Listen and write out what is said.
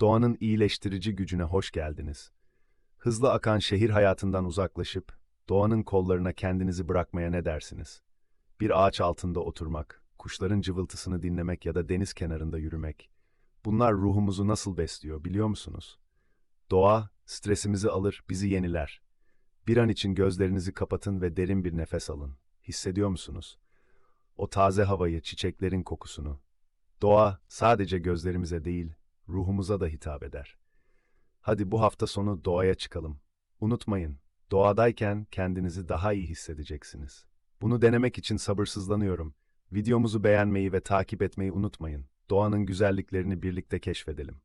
Doğanın iyileştirici gücüne hoş geldiniz. Hızlı akan şehir hayatından uzaklaşıp, doğanın kollarına kendinizi bırakmaya ne dersiniz? Bir ağaç altında oturmak, kuşların cıvıltısını dinlemek ya da deniz kenarında yürümek. Bunlar ruhumuzu nasıl besliyor biliyor musunuz? Doğa, stresimizi alır, bizi yeniler. Bir an için gözlerinizi kapatın ve derin bir nefes alın. Hissediyor musunuz? O taze havayı, çiçeklerin kokusunu. Doğa sadece gözlerimize değil, ruhumuza da hitap eder. Hadi bu hafta sonu doğaya çıkalım. Unutmayın, doğadayken kendinizi daha iyi hissedeceksiniz. Bunu denemek için sabırsızlanıyorum. Videomuzu beğenmeyi ve takip etmeyi unutmayın. Doğanın güzelliklerini birlikte keşfedelim.